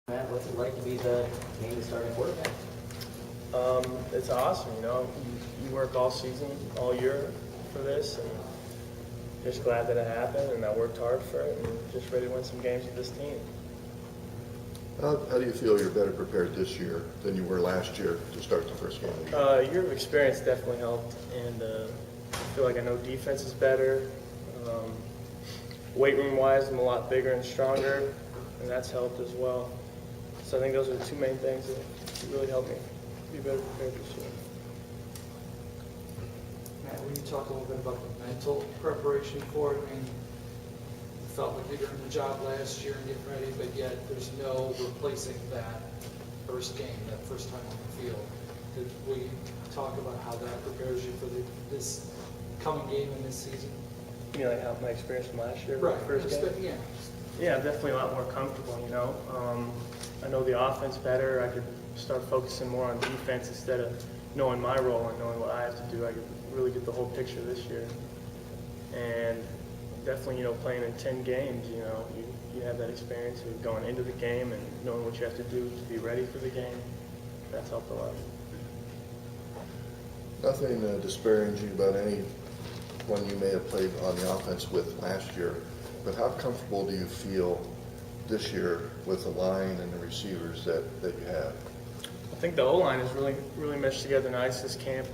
Matt, what's it like to be the main starting quarterback? It's awesome, you know. You work all season, all year for this, and just glad that it happened, and I worked hard for it, and just ready to win some games with this team. How do you feel you're better prepared this year than you were last year to start the first game of the year? A year of experience definitely helped, and I feel like I know defense is better. Weight room-wise, I'm a lot bigger and stronger, and that's helped as well. So I think those are the two main things that really helped me be better prepared this year. Matt, will you talk a little bit about the mental preparation for it? I mean, you felt like you were in the job last year and getting ready, but yet there's no replacing that first game, that first time on the field. Will you talk about how that prepares you for this coming game in this season? You know, like how my experience from last year, Right. first game. Yeah. Yeah, I'm definitely a lot more comfortable, you know. I know the offense better. I could start focusing more on defense instead of knowing my role and knowing what I have to do. I could really get the whole picture this year. And definitely, you know, playing in 10 games, you know, you have that experience of going into the game and knowing what you have to do to be ready for the game. That's helped a lot. Nothing disparaging about anyone you may have played on the offense with last year, but how comfortable do you feel this year with the line and the receivers that you have? I think the O-line has really meshed together nice this camp,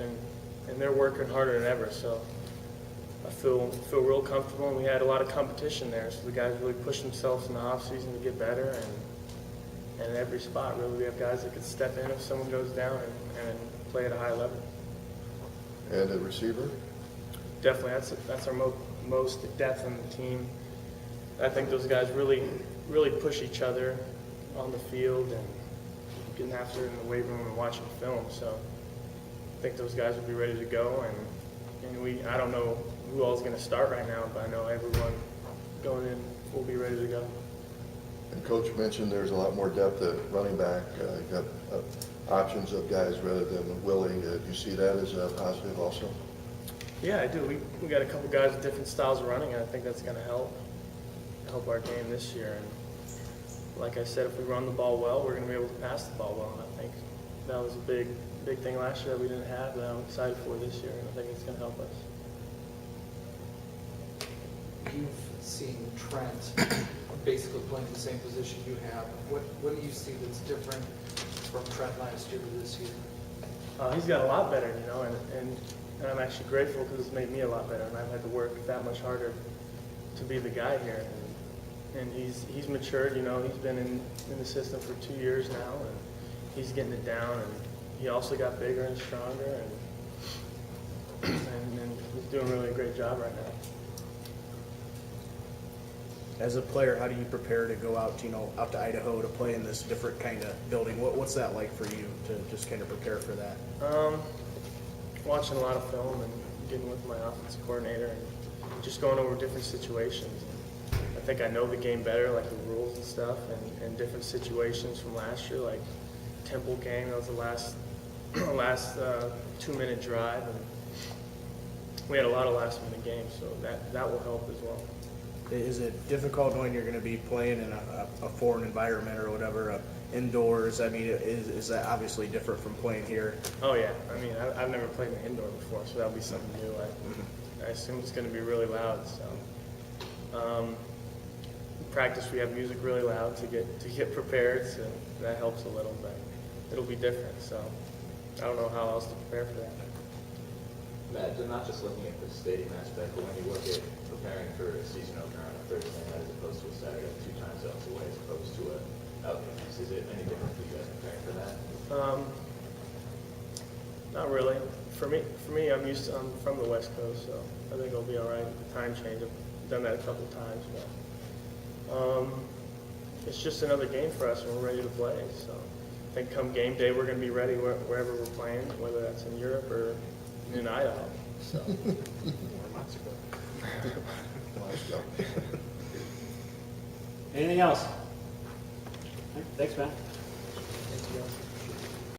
and they're working harder than ever. So I feel real comfortable, and we had a lot of competition there. So the guys really pushed themselves in the off season to get better, and in every spot, really, we have guys that could step in if someone goes down and play at a high level. And a receiver? Definitely, that's our most depth on the team. I think those guys really push each other on the field and getting after it in the weight room and watching film. So I think those guys will be ready to go. And I don't know who all is going to start right now, but I know everyone going in will be ready to go. And Coach mentioned there's a lot more depth at running back. You got options of guys rather than Willie. Do you see that as a positive also? Yeah, I do. We got a couple guys with different styles of running, and I think that's going to help our game this year. And like I said, if we run the ball well, we're going to be able to pass the ball well. And I think that was a big thing last year that we didn't have that I'm excited for this year, and I think it's going to help us. You've seen Trent basically playing the same position you have. What do you see that's different from Trent last year to this year? He's got a lot better, you know, and I'm actually grateful because it's made me a lot better, and I've had to work that much harder to be the guy here. And he's matured, you know. He's been in the system for 2 years now, and he's getting it down. And he also got bigger and stronger, and he's doing really a great job right now. As a player, how do you prepare to go out to Idaho to play in this different kind of building? What's that like for you to just kind of prepare for that? Watching a lot of film and getting with my offensive coordinator and just going over different situations. I think I know the game better, like the rules and stuff, and different situations from last year, like Temple game. That was the last 2-minute drive, and we had a lot of last-minute games, so that will help as well. Is it difficult knowing you're going to be playing in a foreign environment or whatever, indoors? I mean, is that obviously different from playing here? Oh yeah, I mean, I've never played in an indoor before, so that'll be something new. I assume it's going to be really loud. So practice, we have music really loud to get prepared, so that helps a little, but it'll be different. So I don't know how else to prepare for that. Matt, they're not just looking at the stadium aspect, but when you look at preparing for a season opener on a Thursday night as opposed to a Saturday, 2 time zones away as opposed to a out games, is it any different for you guys preparing for that? Not really. For me, I'm from the West Coast, so I think it'll be all right with the time change. I've done that a couple times, but it's just another game for us, and we're ready to play. So I think come game day, we're going to be ready wherever we're playing, whether that's in Europe or in Idaho. So. Anything else? Thanks, Matt.